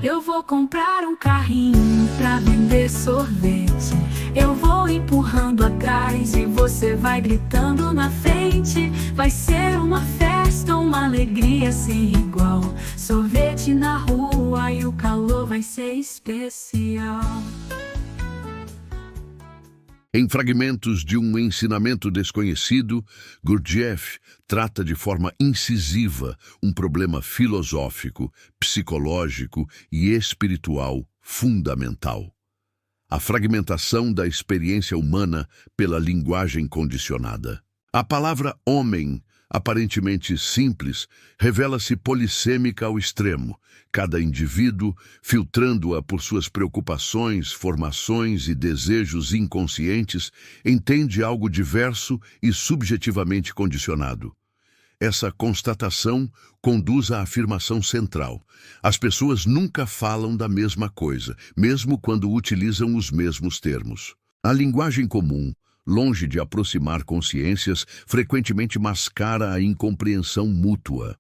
Eu vou comprar um carrinho pra vender sorvete. Eu vou empurrando atrás e você vai gritando na frente. Vai ser uma festa, uma alegria sem igual. Sorvete na rua e o calor vai ser especial. Em fragmentos de um ensinamento desconhecido, Gurdjieff trata de forma incisiva um problema filosófico, psicológico e espiritual fundamental: a fragmentação da experiência humana pela linguagem condicionada. A palavra homem, aparentemente simples, revela-se polissêmica ao extremo, cada indivíduo, filtrando-a por suas preocupações, formações e desejos inconscientes, entende algo diverso e subjetivamente condicionado. Essa constatação conduz à afirmação central: as pessoas nunca falam da mesma coisa, mesmo quando utilizam os mesmos termos. A linguagem comum, longe de aproximar consciências, frequentemente mascara a incompreensão mútua.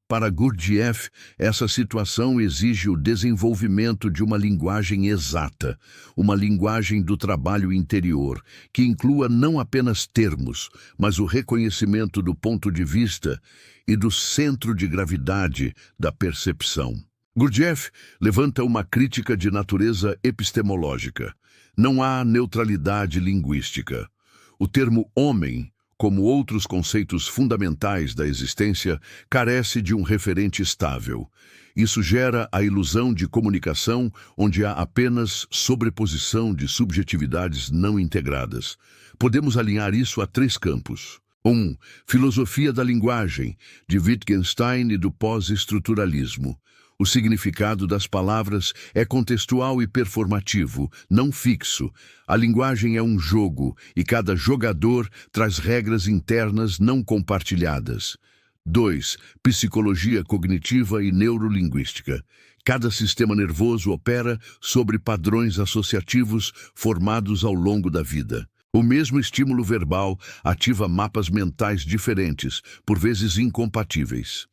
Para Gurdjieff, essa situação exige o desenvolvimento de uma linguagem exata, uma linguagem do trabalho interior, que inclua não apenas termos, mas o reconhecimento do ponto de vista e do centro de gravidade da percepção. Gurdjieff levanta uma crítica de natureza epistemológica. Não há neutralidade linguística. O termo homem, como outros conceitos fundamentais da existência, carece de um referente estável. Isso gera a ilusão de comunicação onde há apenas sobreposição de subjetividades não integradas. Podemos alinhar isso a 3 campos. 1. Filosofia da linguagem, de Wittgenstein e do pós-estruturalismo. O significado das palavras é contextual e performativo, não fixo. A linguagem é um jogo e cada jogador traz regras internas não compartilhadas. 2. Psicologia cognitiva e neurolinguística. Cada sistema nervoso opera sobre padrões associativos formados ao longo da vida. O mesmo estímulo verbal ativa mapas mentais diferentes, por vezes incompatíveis.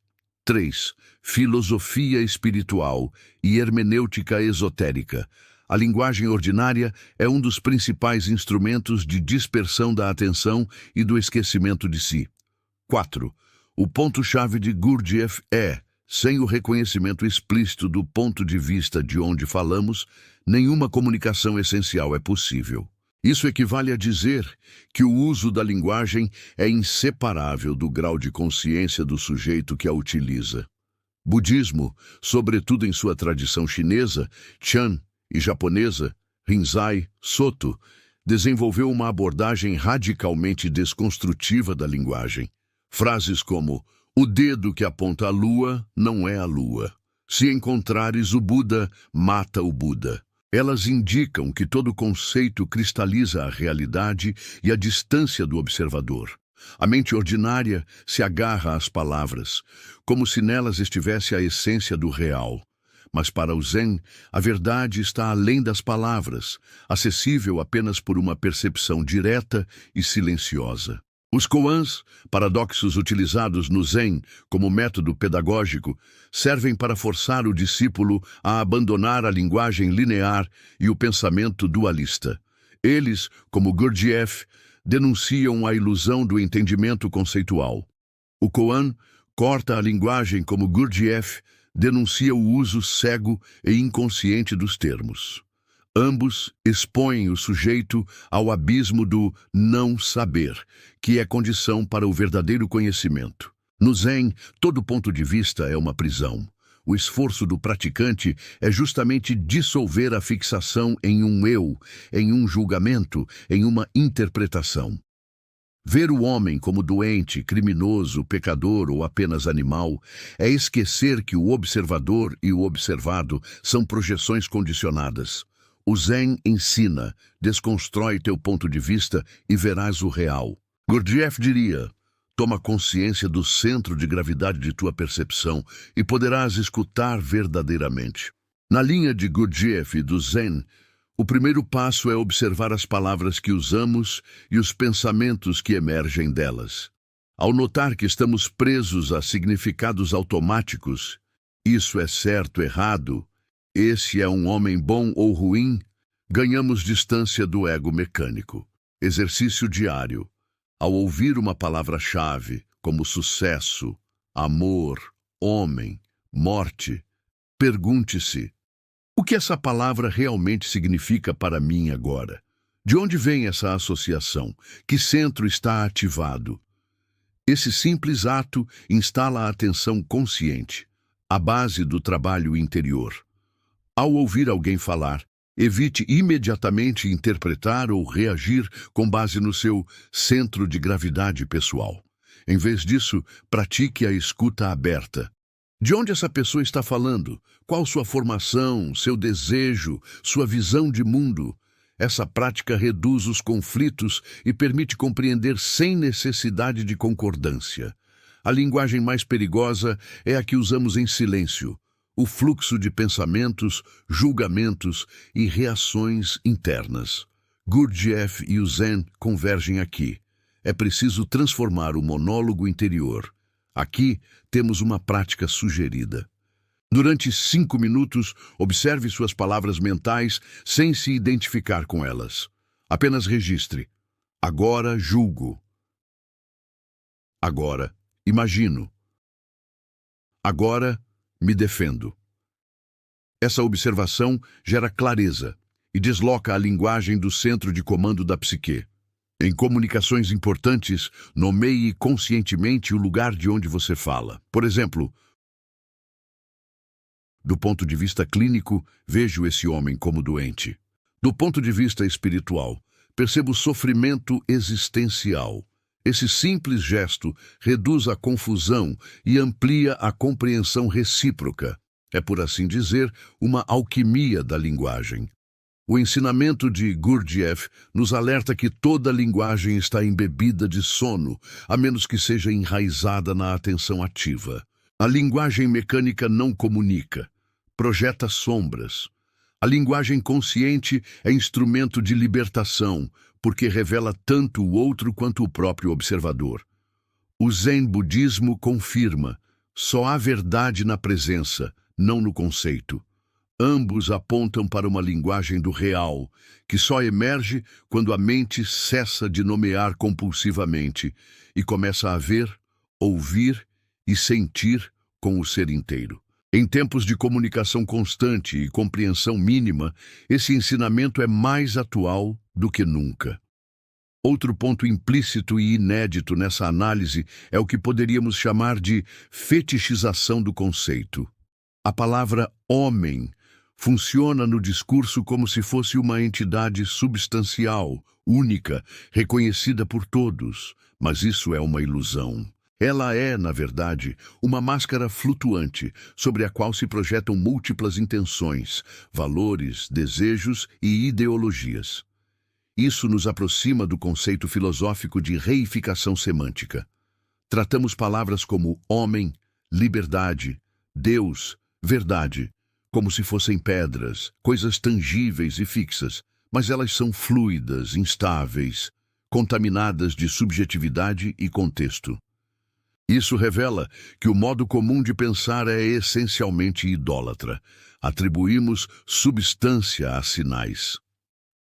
3. Filosofia espiritual e hermenêutica esotérica. A linguagem ordinária é um dos principais instrumentos de dispersão da atenção e do esquecimento de si. 4. O ponto-chave de Gurdjieff é: sem o reconhecimento explícito do ponto de vista de onde falamos, nenhuma comunicação essencial é possível. Isso equivale a dizer que o uso da linguagem é inseparável do grau de consciência do sujeito que a utiliza. Budismo, sobretudo em sua tradição chinesa, Chan, e japonesa, Rinzai, Soto, desenvolveu uma abordagem radicalmente desconstrutiva da linguagem. Frases como: o dedo que aponta a lua não é a lua. Se encontrares o Buda, mata o Buda. Elas indicam que todo conceito cristaliza a realidade e a distância do observador. A mente ordinária se agarra às palavras, como se nelas estivesse a essência do real. Mas para o Zen, a verdade está além das palavras, acessível apenas por uma percepção direta e silenciosa. Os koans, paradoxos utilizados no Zen como método pedagógico, servem para forçar o discípulo a abandonar a linguagem linear e o pensamento dualista. Eles, como Gurdjieff, denunciam a ilusão do entendimento conceitual. O koan corta a linguagem como Gurdjieff denuncia o uso cego e inconsciente dos termos. Ambos expõem o sujeito ao abismo do não saber, que é condição para o verdadeiro conhecimento. No Zen, todo ponto de vista é uma prisão. O esforço do praticante é justamente dissolver a fixação em um eu, em um julgamento, em uma interpretação. Ver o homem como doente, criminoso, pecador ou apenas animal é esquecer que o observador e o observado são projeções condicionadas. O Zen ensina: desconstrói teu ponto de vista e verás o real. Gurdjieff diria: toma consciência do centro de gravidade de tua percepção e poderás escutar verdadeiramente. Na linha de Gurdjieff e do Zen, o primeiro passo é observar as palavras que usamos e os pensamentos que emergem delas. Ao notar que estamos presos a significados automáticos, isso é certo, errado, esse é um homem bom ou ruim, ganhamos distância do ego mecânico. Exercício diário. Ao ouvir uma palavra-chave, como sucesso, amor, homem, morte, pergunte-se: o que essa palavra realmente significa para mim agora? De onde vem essa associação? Que centro está ativado? Esse simples ato instala a atenção consciente, a base do trabalho interior. Ao ouvir alguém falar, evite imediatamente interpretar ou reagir com base no seu centro de gravidade pessoal. Em vez disso, pratique a escuta aberta. De onde essa pessoa está falando? Qual sua formação, seu desejo, sua visão de mundo? Essa prática reduz os conflitos e permite compreender sem necessidade de concordância. A linguagem mais perigosa é a que usamos em silêncio. O fluxo de pensamentos, julgamentos e reações internas. Gurdjieff e o Zen convergem aqui. É preciso transformar o monólogo interior. Aqui temos uma prática sugerida. Durante 5 minutos, observe suas palavras mentais sem se identificar com elas. Apenas registre. Agora julgo. Agora imagino. Agora me defendo. Essa observação gera clareza e desloca a linguagem do centro de comando da psique. Em comunicações importantes, nomeie conscientemente o lugar de onde você fala. Por exemplo, do ponto de vista clínico, vejo esse homem como doente. Do ponto de vista espiritual, percebo sofrimento existencial. Esse simples gesto reduz a confusão e amplia a compreensão recíproca. É, por assim dizer, uma alquimia da linguagem. O ensinamento de Gurdjieff nos alerta que toda linguagem está embebida de sono, a menos que seja enraizada na atenção ativa. A linguagem mecânica não comunica, projeta sombras. A linguagem consciente é instrumento de libertação, porque revela tanto o outro quanto o próprio observador. O Zen budismo confirma: só há verdade na presença, não no conceito. Ambos apontam para uma linguagem do real, que só emerge quando a mente cessa de nomear compulsivamente e começa a ver, ouvir e sentir com o ser inteiro. Em tempos de comunicação constante e compreensão mínima, esse ensinamento é mais atual do que nunca. Outro ponto implícito e inédito nessa análise é o que poderíamos chamar de fetichização do conceito. A palavra homem funciona no discurso como se fosse uma entidade substancial, única, reconhecida por todos, mas isso é uma ilusão. Ela é, na verdade, uma máscara flutuante sobre a qual se projetam múltiplas intenções, valores, desejos e ideologias. Isso nos aproxima do conceito filosófico de reificação semântica. Tratamos palavras como homem, liberdade, Deus, verdade, como se fossem pedras, coisas tangíveis e fixas, mas elas são fluidas, instáveis, contaminadas de subjetividade e contexto. Isso revela que o modo comum de pensar é essencialmente idólatra. Atribuímos substância a sinais.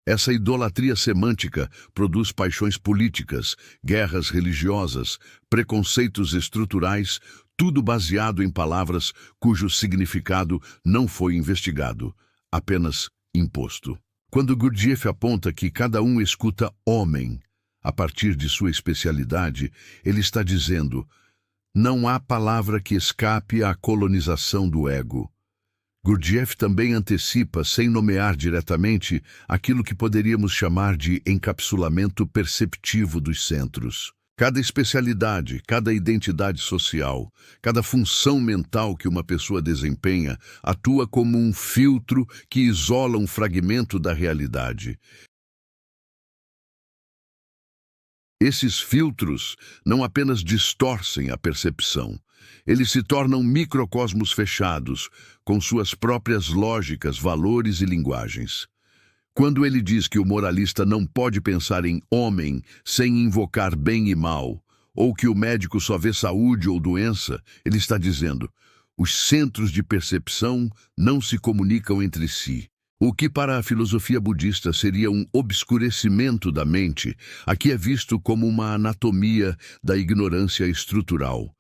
Essa idolatria semântica produz paixões políticas, guerras religiosas, preconceitos estruturais, tudo baseado em palavras cujo significado não foi investigado, apenas imposto. Quando Gurdjieff aponta que cada um escuta homem a partir de sua especialidade, ele está dizendo: não há palavra que escape à colonização do ego. Gurdjieff também antecipa, sem nomear diretamente, aquilo que poderíamos chamar de encapsulamento perceptivo dos centros. Cada especialidade, cada identidade social, cada função mental que uma pessoa desempenha atua como um filtro que isola um fragmento da realidade. Esses filtros não apenas distorcem a percepção, eles se tornam microcosmos fechados, com suas próprias lógicas, valores e linguagens. Quando ele diz que o moralista não pode pensar em homem sem invocar bem e mal, ou que o médico só vê saúde ou doença, ele está dizendo: Os centros de percepção não se comunicam entre si. O que para a filosofia budista seria um obscurecimento da mente, aqui é visto como uma anatomia da ignorância estrutural.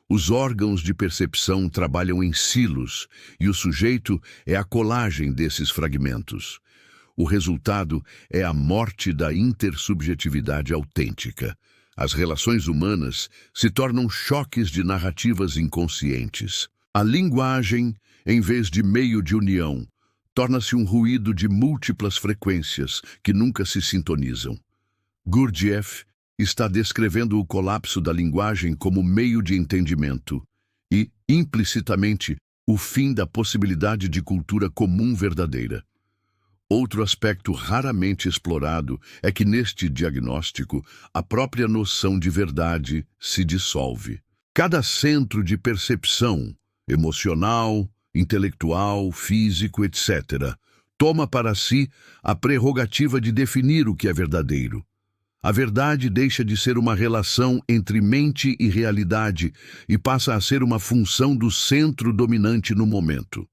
Os órgãos de percepção trabalham em silos e o sujeito é a colagem desses fragmentos. O resultado é a morte da intersubjetividade autêntica. As relações humanas se tornam choques de narrativas inconscientes. A linguagem, em vez de meio de união, torna-se um ruído de múltiplas frequências que nunca se sintonizam. Gurdjieff está descrevendo o colapso da linguagem como meio de entendimento e, implicitamente, o fim da possibilidade de cultura comum verdadeira. Outro aspecto raramente explorado é que neste diagnóstico a própria noção de verdade se dissolve. Cada centro de percepção, emocional, intelectual, físico, etc., toma para si a prerrogativa de definir o que é verdadeiro. A verdade deixa de ser uma relação entre mente e realidade e passa a ser uma função do centro dominante no momento.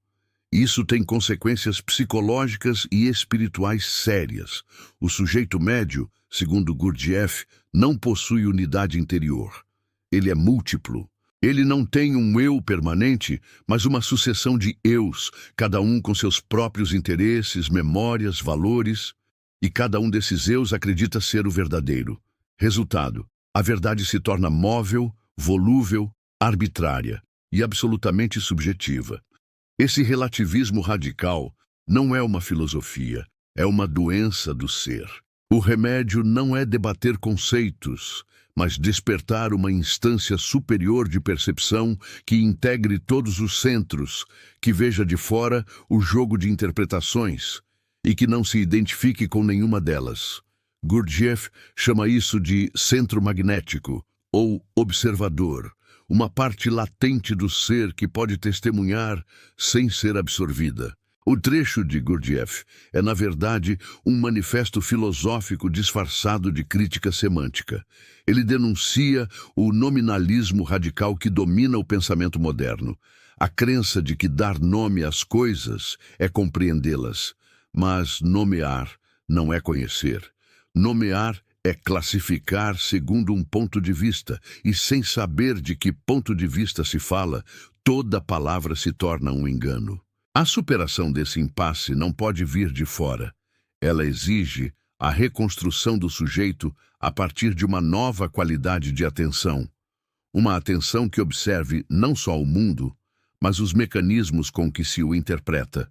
Isso tem consequências psicológicas e espirituais sérias. O sujeito médio, segundo Gurdjieff, não possui unidade interior. Ele é múltiplo. Ele não tem um eu permanente, mas uma sucessão de eus, cada um com seus próprios interesses, memórias, valores, e cada um desses eus acredita ser o verdadeiro. Resultado: a verdade se torna móvel, volúvel, arbitrária e absolutamente subjetiva. Esse relativismo radical não é uma filosofia, é uma doença do ser. O remédio não é debater conceitos, mas despertar uma instância superior de percepção que integre todos os centros, que veja de fora o jogo de interpretações e que não se identifique com nenhuma delas. Gurdjieff chama isso de centro magnético ou observador, uma parte latente do ser que pode testemunhar sem ser absorvida. O trecho de Gurdjieff é, na verdade, um manifesto filosófico disfarçado de crítica semântica. Ele denuncia o nominalismo radical que domina o pensamento moderno, a crença de que dar nome às coisas é compreendê-las, mas nomear não é conhecer. Nomear é classificar segundo um ponto de vista, e sem saber de que ponto de vista se fala, toda palavra se torna um engano. A superação desse impasse não pode vir de fora. Ela exige a reconstrução do sujeito a partir de uma nova qualidade de atenção. Uma atenção que observe não só o mundo, mas os mecanismos com que se o interpreta.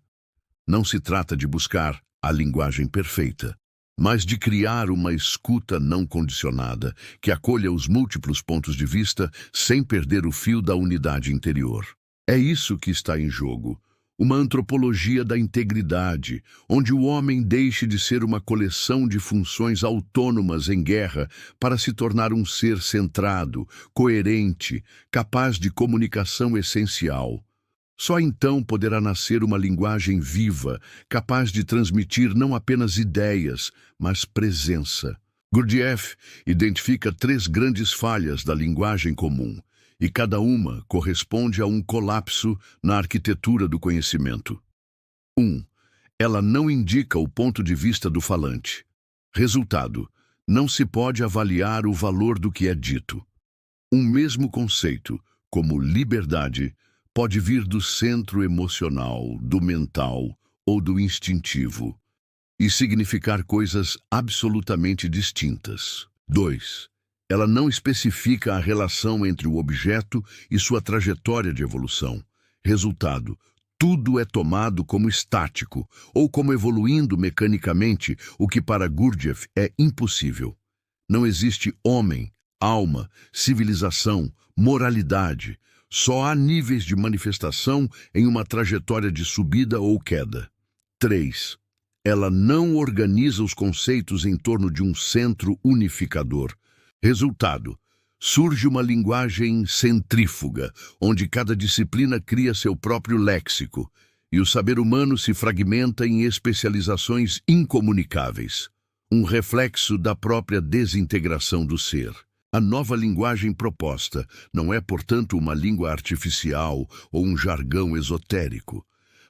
Não se trata de buscar a linguagem perfeita, mas de criar uma escuta não condicionada que acolha os múltiplos pontos de vista sem perder o fio da unidade interior. É isso que está em jogo. Uma antropologia da integridade, onde o homem deixe de ser uma coleção de funções autônomas em guerra para se tornar um ser centrado, coerente, capaz de comunicação essencial. Só então poderá nascer uma linguagem viva, capaz de transmitir não apenas ideias, mas presença. Gurdjieff identifica 3 grandes falhas da linguagem comum, e cada uma corresponde a um colapso na arquitetura do conhecimento. 1. Ela não indica o ponto de vista do falante. Resultado: não se pode avaliar o valor do que é dito. Um mesmo conceito, como liberdade, pode vir do centro emocional, do mental ou do instintivo, e significar coisas absolutamente distintas. 2. Ela não especifica a relação entre o objeto e sua trajetória de evolução. Resultado: tudo é tomado como estático ou como evoluindo mecanicamente, o que para Gurdjieff é impossível. Não existe homem, alma, civilização, moralidade. Só há níveis de manifestação em uma trajetória de subida ou queda. 3. Ela não organiza os conceitos em torno de um centro unificador. Resultado: surge uma linguagem centrífuga, onde cada disciplina cria seu próprio léxico, e o saber humano se fragmenta em especializações incomunicáveis, um reflexo da própria desintegração do ser. A nova linguagem proposta não é, portanto, uma língua artificial ou um jargão esotérico,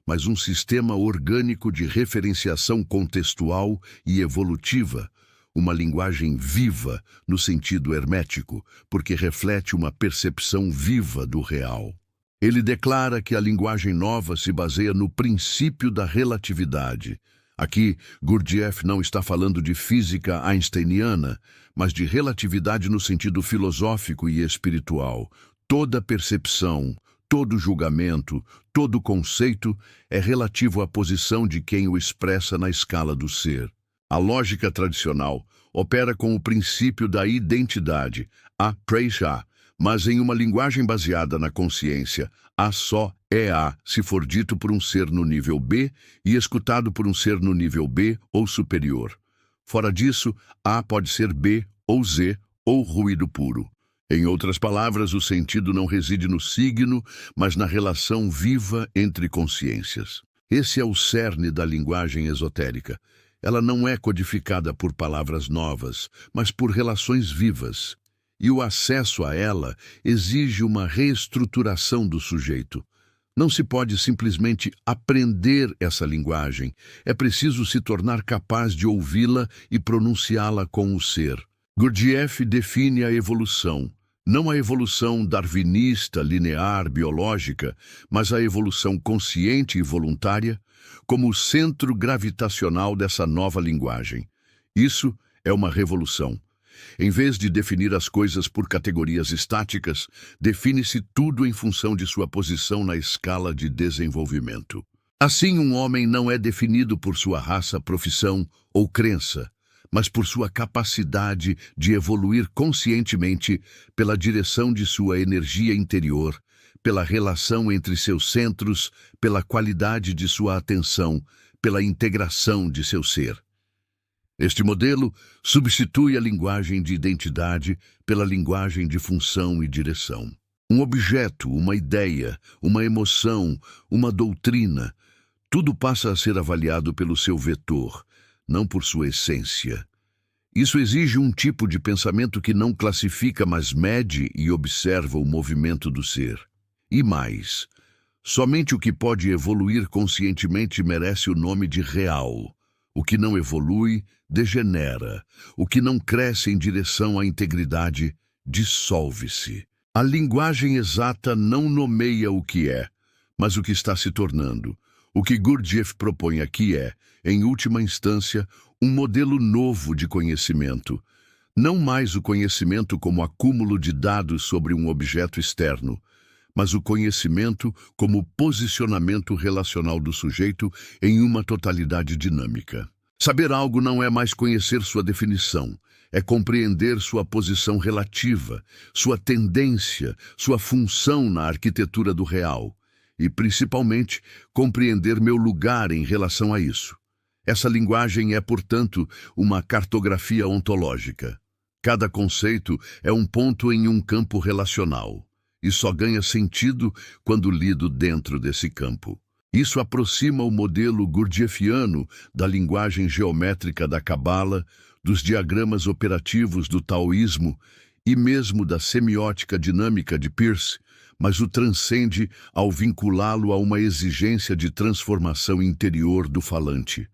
mas um sistema orgânico de referenciação contextual e evolutiva, uma linguagem viva no sentido hermético, porque reflete uma percepção viva do real. Ele declara que a linguagem nova se baseia no princípio da relatividade. Aqui, Gurdjieff não está falando de física einsteiniana, mas de relatividade no sentido filosófico e espiritual. Toda percepção, todo julgamento, todo conceito é relativo à posição de quem o expressa na escala do ser. A lógica tradicional opera com o princípio da identidade, a presha, mas em uma linguagem baseada na consciência, A só é A se for dito por um ser no nível B e escutado por um ser no nível B ou superior. Fora disso, A pode ser B ou Z ou ruído puro. Em outras palavras, o sentido não reside no signo, mas na relação viva entre consciências. Esse é o cerne da linguagem esotérica. Ela não é codificada por palavras novas, mas por relações vivas. E o acesso a ela exige uma reestruturação do sujeito. Não se pode simplesmente aprender essa linguagem. É preciso se tornar capaz de ouvi-la e pronunciá-la com o ser. Gurdjieff define a evolução. Não a evolução darwinista, linear, biológica, mas a evolução consciente e voluntária, como o centro gravitacional dessa nova linguagem. Isso é uma revolução. Em vez de definir as coisas por categorias estáticas, define-se tudo em função de sua posição na escala de desenvolvimento. Assim, um homem não é definido por sua raça, profissão ou crença, mas por sua capacidade de evoluir conscientemente pela direção de sua energia interior, pela relação entre seus centros, pela qualidade de sua atenção, pela integração de seu ser. Este modelo substitui a linguagem de identidade pela linguagem de função e direção. Um objeto, uma ideia, uma emoção, uma doutrina, tudo passa a ser avaliado pelo seu vetor, não por sua essência. Isso exige um tipo de pensamento que não classifica, mas mede e observa o movimento do ser. E mais, somente o que pode evoluir conscientemente merece o nome de real. O que não evolui, degenera. O que não cresce em direção à integridade, dissolve-se. A linguagem exata não nomeia o que é, mas o que está se tornando. O que Gurdjieff propõe aqui é, em última instância, um modelo novo de conhecimento. Não mais o conhecimento como acúmulo de dados sobre um objeto externo, mas o conhecimento como posicionamento relacional do sujeito em uma totalidade dinâmica. Saber algo não é mais conhecer sua definição, é compreender sua posição relativa, sua tendência, sua função na arquitetura do real, e, principalmente, compreender meu lugar em relação a isso. Essa linguagem é, portanto, uma cartografia ontológica. Cada conceito é um ponto em um campo relacional, e só ganha sentido quando lido dentro desse campo. Isso aproxima o modelo gurdjieffiano da linguagem geométrica da Cabala, dos diagramas operativos do taoísmo e mesmo da semiótica dinâmica de Peirce, mas o transcende ao vinculá-lo a uma exigência de transformação interior do falante.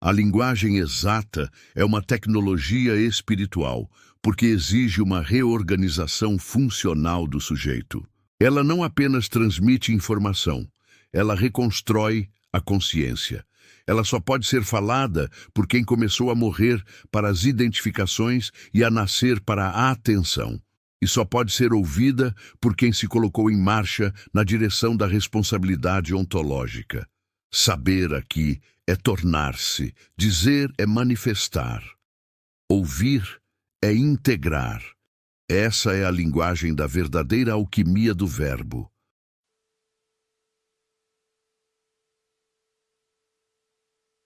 A linguagem exata é uma tecnologia espiritual, porque exige uma reorganização funcional do sujeito. Ela não apenas transmite informação, ela reconstrói a consciência. Ela só pode ser falada por quem começou a morrer para as identificações e a nascer para a atenção. E só pode ser ouvida por quem se colocou em marcha na direção da responsabilidade ontológica. Saber aqui é tornar-se, dizer é manifestar. Ouvir é integrar. Essa é a linguagem da verdadeira alquimia do verbo.